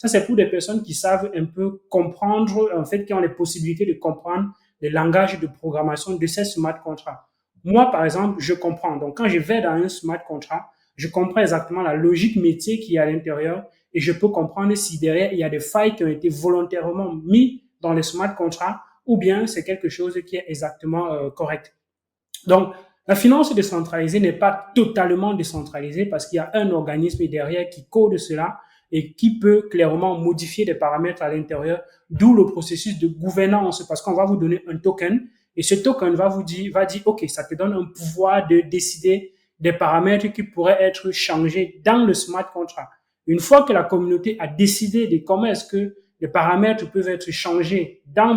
Ça, c'est pour des personnes qui savent un peu comprendre, en fait, qui ont les possibilités de comprendre les langages de programmation de ces smart contracts. Moi, par exemple, je comprends. Donc, quand je vais dans un smart contract, je comprends exactement la logique métier qui est à l'intérieur et je peux comprendre si derrière, il y a des failles qui ont été volontairement mises dans les smart contracts ou bien c'est quelque chose qui est exactement correct. Donc, la finance décentralisée n'est pas totalement décentralisée parce qu'il y a un organisme derrière qui code cela et qui peut clairement modifier des paramètres à l'intérieur, d'où le processus de gouvernance parce qu'on va vous donner un token et ce token va dire, OK, ça te donne un pouvoir de décider des paramètres qui pourraient être changés dans le smart contract. Une fois que la communauté a décidé de comment est-ce que les paramètres peuvent être changés dans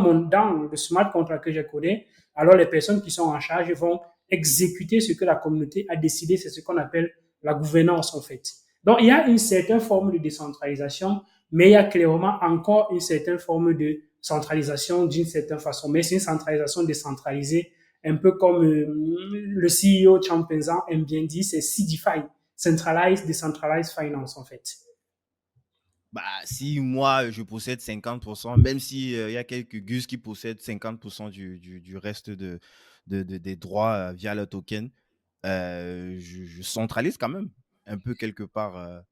le smart contract que j'ai codé, alors les personnes qui sont en charge vont exécuter ce que la communauté a décidé. C'est ce qu'on appelle la gouvernance, en fait. Donc, il y a une certaine forme de décentralisation, mais il y a clairement encore une certaine forme de centralisation d'une certaine façon. Mais c'est une centralisation décentralisée, un peu comme le CEO Champenzan aime bien dire, c'est CDFI, Centralized Decentralized Finance, en fait. Bah, si moi, je possède 50%, même s'il y a quelques gus qui possèdent 50% du reste des droits via le token, je centralise quand même un peu quelque part.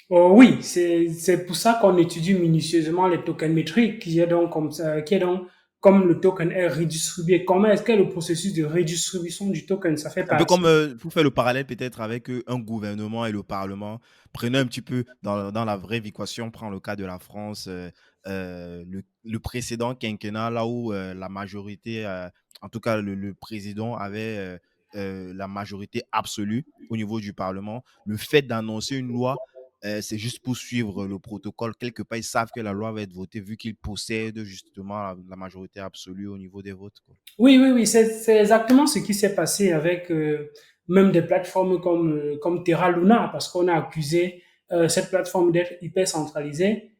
Oh, oui, c'est pour ça qu'on étudie minutieusement les tokens métriques qui est donc comme ça, qui est donc comme le token est redistribué. Comment est-ce que le processus de redistribution du token, ça fait Un peu comme, partie. pour faire le parallèle peut-être avec un gouvernement et le Parlement, prenez un petit peu dans la vraie équation, prend le cas de la France, le précédent quinquennat, là où la majorité, en tout cas le président avait la majorité absolue au niveau du Parlement. Le fait d'annoncer une loi, c'est juste pour suivre le protocole. Quelque part, ils savent que la loi va être votée vu qu'ils possèdent justement la majorité absolue au niveau des votes, quoi. Oui, oui, oui, c'est exactement ce qui s'est passé avec même des plateformes comme Terra Luna, parce qu'on a accusé cette plateforme d'être hyper centralisée,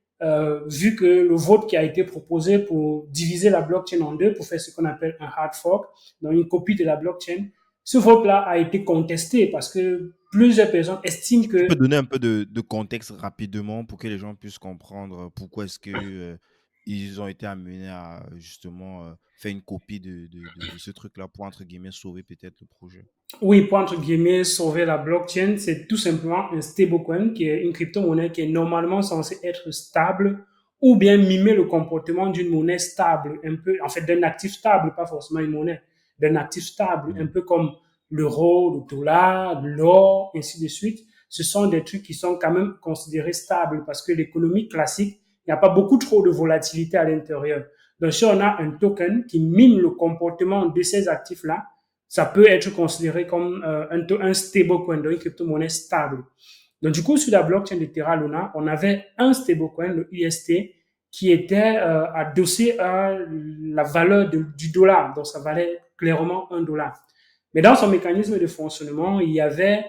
vu que le vote qui a été proposé pour diviser la blockchain en deux, pour faire ce qu'on appelle un hard fork, donc une copie de la blockchain, ce vote-là a été contesté parce que plusieurs personnes estiment Tu peux que. donner un peu de contexte rapidement pour que les gens puissent comprendre pourquoi est-ce que ils ont été amenés à justement faire une copie de ce truc-là pour, entre guillemets, sauver peut-être le projet. Oui, pour entre guillemets sauver la blockchain, c'est tout simplement un stablecoin qui est une crypto-monnaie qui est normalement censée être stable ou bien mimer le comportement d'une monnaie stable, un peu, en fait, d'un actif stable, pas forcément une monnaie, d'un actif stable, un Mm. peu comme l'euro, le dollar, l'or, ainsi de suite. Ce sont des trucs qui sont quand même considérés stables parce que l'économie classique, il n'y a pas beaucoup trop de volatilité à l'intérieur. Donc, si on a un token qui mime le comportement de ces actifs-là, ça peut être considéré comme un stablecoin, donc une crypto-monnaie stable. Donc, du coup, sur la blockchain de Terra Luna, on avait un stablecoin, le UST, qui était adossé à la valeur du dollar. Donc, ça valait clairement un dollar. Mais dans son mécanisme de fonctionnement, il y avait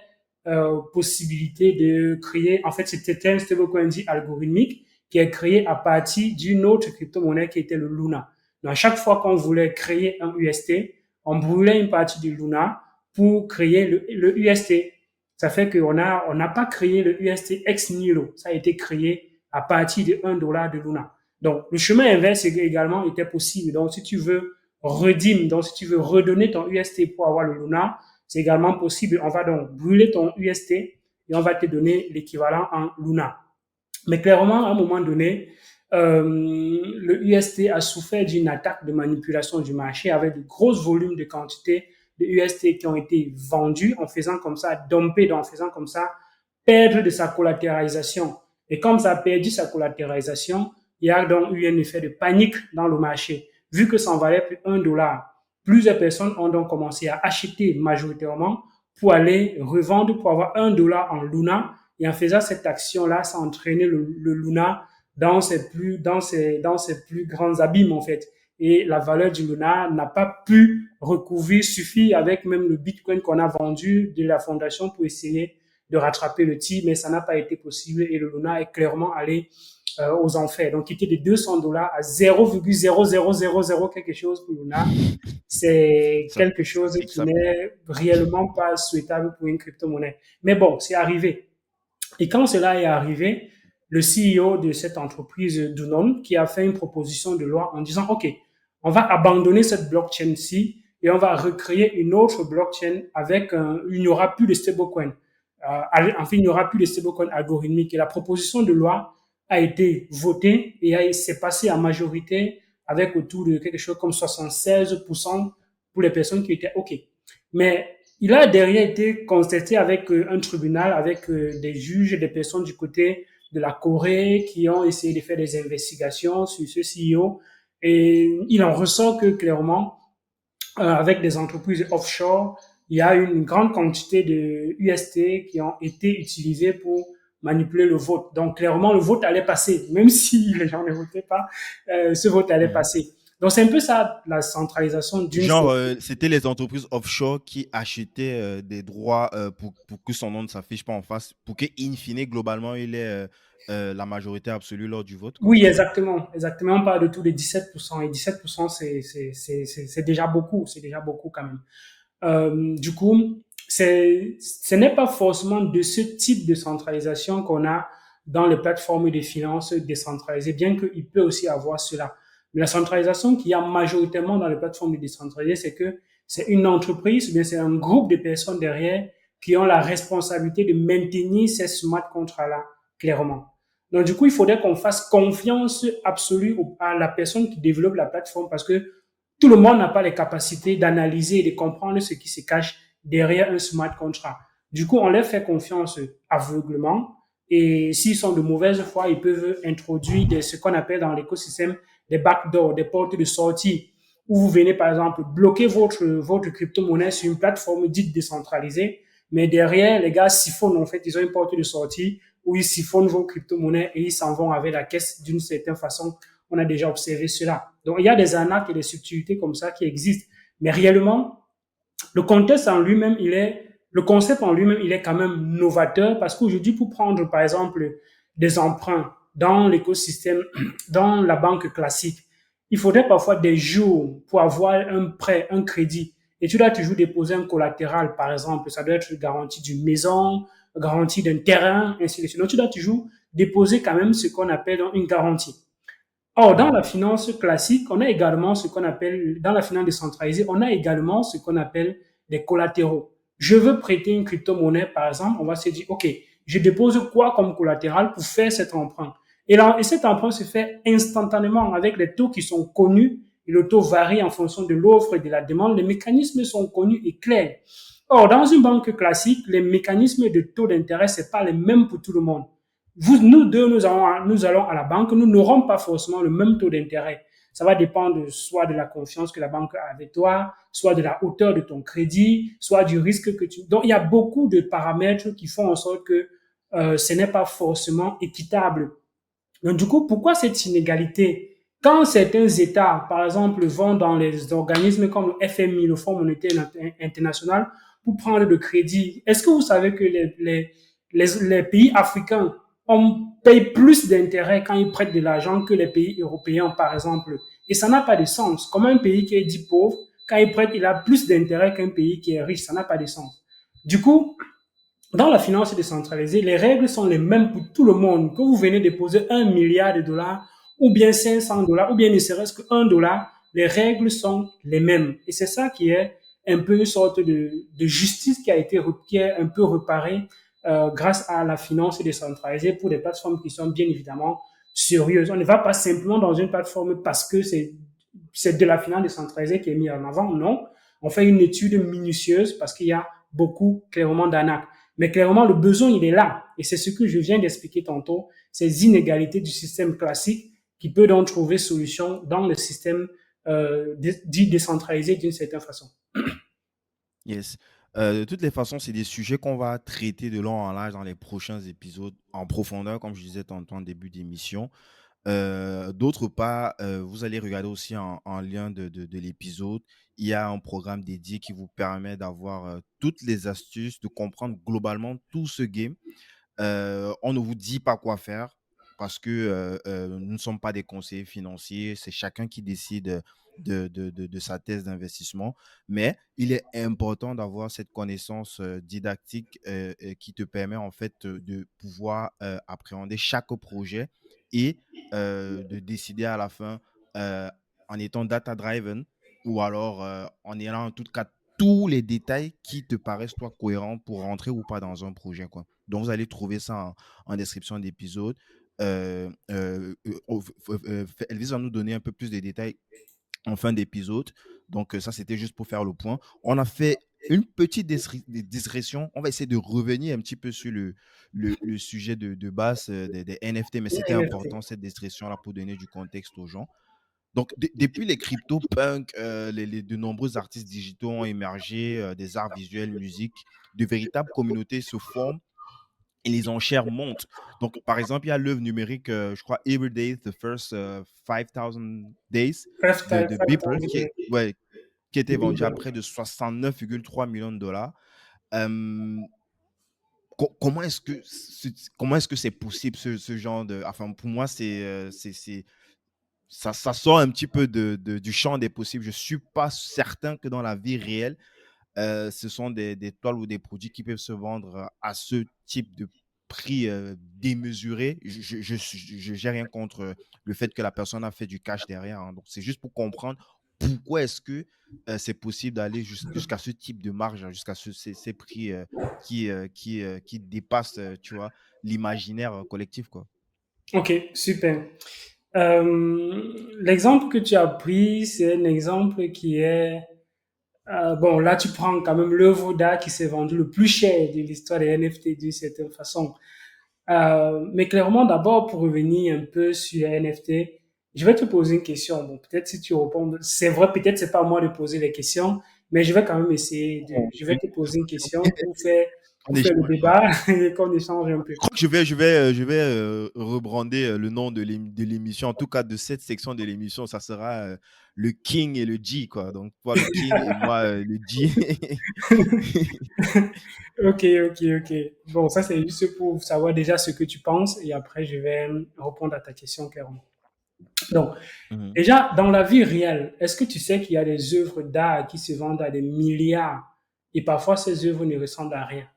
possibilité de créer, en fait, c'était un stablecoin dit algorithmique qui est créé à partir d'une autre crypto-monnaie qui était le Luna. Donc, à chaque fois qu'on voulait créer un UST, on brûlait une partie du Luna pour créer le UST. Ça fait on n'a pas créé le UST ex nihilo. Ça a été créé à partir de 1 dollar de Luna. Donc, le chemin inverse également était possible. Donc, si tu veux redeem, donc si tu veux redonner ton UST pour avoir le Luna, c'est également possible. On va donc brûler ton UST et on va te donner l'équivalent en Luna. Mais clairement, à un moment donné, le UST a souffert d'une attaque de manipulation du marché avec de gros volumes de quantités de UST qui ont été vendus en faisant comme ça, dumper, en faisant comme ça, perdre de sa collatéralisation. Et comme ça a perdu sa collatéralisation, il y a donc eu un effet de panique dans le marché. Vu que ça en valait plus 1 dollar, plusieurs personnes ont donc commencé à acheter majoritairement pour aller revendre pour avoir 1 dollar en Luna. Et en faisant cette action-là, ça a entraîné le Luna dans ses plus grands abîmes, en fait. Et la valeur du Luna n'a pas pu recouvrir, suffit avec même le Bitcoin qu'on a vendu de la fondation pour essayer de rattraper le tir, mais ça n'a pas été possible et le Luna est clairement allé aux enfers. Donc, quitter de 200 dollars à 0,0000 quelque chose pour Luna, c'est Ça, quelque ça chose pique, qui ça pique. n'est réellement pas souhaitable pour une crypto-monnaie. Mais bon, c'est arrivé. Et quand cela est arrivé, le CEO de cette entreprise Dunon qui a fait une proposition de loi en disant, OK, on va abandonner cette blockchain-ci et on va recréer une autre blockchain avec il n'y aura plus de stablecoin. Enfin, il n'y aura plus de stablecoin algorithmique. Et la proposition de loi a été votée et s'est passée en majorité avec autour de quelque chose comme 76% pour les personnes qui étaient OK. Mais il a derrière été contesté avec un tribunal, avec des juges, des personnes du côté de la Corée qui ont essayé de faire des investigations sur ce CEO. Et il en ressort que clairement, avec des entreprises offshore, il y a une grande quantité de UST qui ont été utilisés pour manipuler le vote. Donc clairement, le vote allait passer, même si les gens ne votaient pas, ce vote allait Mhm. passer. Donc c'est un peu ça la centralisation d'une. Genre, c'était les entreprises offshore qui achetaient des droits pour que son nom ne s'affiche pas en face, pour que, in fine, globalement, il ait la majorité absolue lors du vote, quoi. Oui, exactement, exactement. On parle de tout de 17%. Et 17%, c'est déjà beaucoup, c'est déjà beaucoup quand même. Du coup, ce n'est pas forcément de ce type de centralisation qu'on a dans les plateformes de finances décentralisées, bien qu'il peut aussi avoir cela. Mais la centralisation qu'il y a majoritairement dans les plateformes décentralisées, c'est que c'est une entreprise, ou bien c'est un groupe de personnes derrière qui ont la responsabilité de maintenir ces smart contrats-là, clairement. Donc, du coup, il faudrait qu'on fasse confiance absolue à la personne qui développe la plateforme parce que tout le monde n'a pas les capacités d'analyser et de comprendre ce qui se cache derrière un smart contract. Du coup, on leur fait confiance aveuglement et s'ils sont de mauvaise foi, ils peuvent introduire ce qu'on appelle dans l'écosystème des backdoors, des portes de sortie où vous venez par exemple bloquer votre crypto-monnaie sur une plateforme dite décentralisée, mais derrière, les gars siphonnent en fait, ils ont une porte de sortie où ils siphonnent vos crypto-monnaies et ils s'en vont avec la caisse d'une certaine façon. On a déjà observé cela. Donc, il y a des arnaques et des subtilités comme ça qui existent. Mais réellement, le contexte en lui-même, le concept en lui-même, il est quand même novateur parce qu'aujourd'hui, pour prendre, par exemple, des emprunts dans l'écosystème, dans la banque classique, il faudrait parfois des jours pour avoir un prêt, un crédit. Et tu dois toujours déposer un collatéral, par exemple. Ça doit être garantie d'une maison, garantie d'un terrain, ainsi de suite. Donc, tu dois toujours déposer quand même ce qu'on appelle une garantie. Or, dans la Mhm. finance classique, on a également ce qu'on appelle, dans la finance décentralisée, on a également ce qu'on appelle des collatéraux. Je veux prêter une crypto-monnaie, par exemple, on va se dire, OK, je dépose quoi comme collatéral pour faire cet emprunt? Et là, et cet emprunt se fait instantanément avec les taux qui sont connus et le taux varie en fonction de l'offre et de la demande. Les mécanismes sont connus et clairs. Or, dans une banque classique, les mécanismes de taux d'intérêt, c'est pas les mêmes pour tout le monde. Nous deux, nous allons à la banque, nous n'aurons pas forcément le même taux d'intérêt. Ça va dépendre soit de la confiance que la banque a avec toi, soit de la hauteur de ton crédit, soit du risque que tu. Donc, il y a beaucoup de paramètres qui font en sorte que ce n'est pas forcément équitable. Donc, du coup, pourquoi cette inégalité? Quand certains États, par exemple, vont dans les organismes comme le FMI, le Fonds monétaire international, pour prendre le crédit, est-ce que vous savez que les pays africains payent plus d'intérêts quand ils prêtent de l'argent que les pays européens, par exemple? Et ça n'a pas de sens. Comme un pays qui est dit pauvre, quand il prête, il a plus d'intérêts qu'un pays qui est riche. Ça n'a pas de sens. Du coup, dans la finance décentralisée, les règles sont les mêmes pour tout le monde. Que vous venez déposer 1 milliard de dollars, ou bien 500 dollars, ou bien ne serait-ce que 1 dollar, les règles sont les mêmes. Et c'est ça qui est un peu une sorte de justice qui est un peu réparée grâce à la finance décentralisée pour des plateformes qui sont bien évidemment sérieuses. On ne va pas simplement dans une plateforme parce que c'est de la finance décentralisée qui est mise en avant. Non, on fait une étude minutieuse parce qu'il y a beaucoup clairement d'arnaques. Mais clairement, le besoin, il est là. Et c'est ce que je viens d'expliquer tantôt, ces inégalités du système classique qui peut donc trouver solution dans le système dit décentralisé d'une certaine façon. Yes. De toutes les façons, c'est des sujets qu'on va traiter de long en large dans les prochains épisodes en profondeur, comme je disais tantôt en début d'émission. D'autre part, vous allez regarder aussi en lien de l'épisode. Il y a un programme dédié qui vous permet d'avoir toutes les astuces, de comprendre globalement tout ce game. On ne vous dit pas quoi faire parce que nous ne sommes pas des conseillers financiers, c'est chacun qui décide de sa thèse d'investissement. Mais il est important d'avoir cette connaissance didactique qui te permet en fait de pouvoir appréhender chaque projet et de décider à la fin euh, en étant data-driven ou alors en ayant en tout cas tous les détails qui te paraissent toi cohérents pour rentrer ou pas dans un projet, quoi. Donc, vous allez trouver ça en description d'épisode. Elvis va nous donner un peu plus de détails en fin d'épisode. Donc, ça, c'était juste pour faire le point. On a fait une petite digression. On va essayer de revenir un petit peu sur le sujet de base des NFT, mais c'était NFT. important, cette digression-là, pour donner du contexte aux gens. Donc, depuis les crypto-punks, de nombreux artistes digitaux ont émergé, des arts visuels, musique, de véritables communautés se forment et les enchères montent. Donc, par exemple, il y a l'œuvre numérique, je crois, Every Day, The First 5000 Days de Beeple, ouais, qui a été vendu à près de 69,3 millions de dollars. Euh, comment est-ce que c'est possible ce genre de... Enfin, pour moi, ça sort un petit peu du champ des possibles. Je ne suis pas certain que dans la vie réelle, ce sont des toiles ou des produits qui peuvent se vendre à ce type de prix démesuré. Je n'ai rien contre le fait que la personne a fait du cash derrière, hein. Donc, c'est juste pour comprendre pourquoi est-ce que c'est possible d'aller jusqu'à ce type de marge, hein, jusqu'à ces prix qui dépassent, tu vois, l'imaginaire collectif, quoi. Ok, super. L'exemple que tu as pris, c'est un exemple qui est... bon, là, tu prends quand même l'œuvre d'art qui s'est vendue le plus cher de l'histoire des NFT d'une certaine façon. Mais clairement, d'abord, pour revenir un peu sur les NFT, je vais te poser une question. Bon, peut-être si tu réponds, c'est vrai, peut-être c'est pas à moi de poser les questions, mais je vais quand même essayer de, je vais te poser une question On pour faire le échange. débat et qu'on échange un peu. Je crois que je vais rebrander le nom de l'émission. En tout cas, de cette section de l'émission, ça sera le King et le G, quoi. Donc, toi, le King et moi, le G. Ok, ok, ok. Bon, ça c'est juste pour savoir déjà ce que tu penses et après je vais répondre à ta question clairement. Donc, Mhm. déjà, dans la vie réelle, est-ce que tu sais qu'il y a des œuvres d'art qui se vendent à des milliards et parfois ces œuvres ne ressemblent à rien?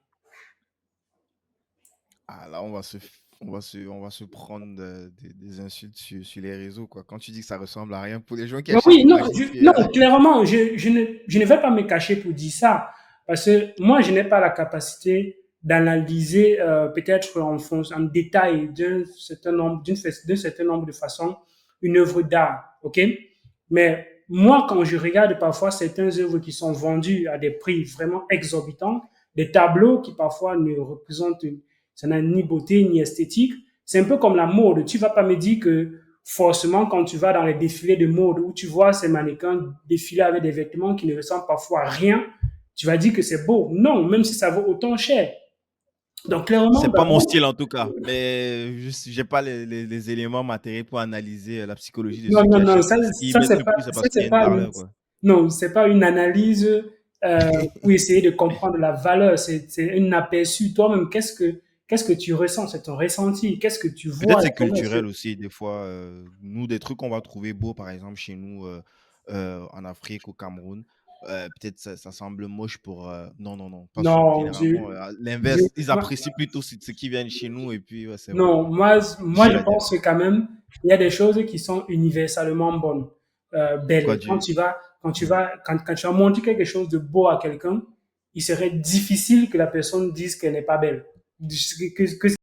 Ah, là, on va se prendre des insultes sur les réseaux, quoi. Quand tu dis que ça ressemble à rien, pour les gens qui Non, achètent, oui, non, j'imagine que... non, clairement, je ne vais pas me cacher pour dire ça, parce que moi, je n'ai pas la capacité d'analyser peut-être en détail d'un certain nombre de façons une œuvre d'art, ok? Mais moi, quand je regarde parfois certaines œuvres qui sont vendues à des prix vraiment exorbitants, des tableaux qui parfois ne représentent, ça n'a ni beauté ni esthétique, c'est un peu comme la mode. Tu vas pas me dire que forcément, quand tu vas dans les défilés de mode où tu vois ces mannequins défiler avec des vêtements qui ne ressemblent parfois à rien, tu vas dire que c'est beau. Non, même si ça vaut autant cher. Donc, clairement, C'est pas mon d'abord, style, en tout cas. Mais je n'ai pas les éléments matériels pour analyser la psychologie de non, ceux qui non, non, achètent. S'ils mettent ce prix, c'est parce qu'il y a c'est une pas valeur, quoi. non, c'est pas une analyse pour essayer de comprendre la valeur. C'est un aperçu. Toi-même, qu'est-ce que tu ressens? C'est ton ressenti. Qu'est-ce que tu Peut-être vois? c'est culturel aussi, des fois. Nous, des trucs qu'on va trouver beaux, par exemple, chez nous, en Afrique, au Cameroun, peut-être ça semble moche pour... non, non, non, pas chez nous. Non, Généralement, l'inverse, ils apprécient plutôt ce qui viennent chez nous et puis ouais, c'est bon, non, quoi. moi, je J'allais pense que quand même, il y a des choses qui sont universellement bonnes, quoi belles. du... Mhm. Quand tu vas montrer quelque chose de beau à quelqu'un, il serait difficile que la personne dise qu'elle n'est pas belle. Que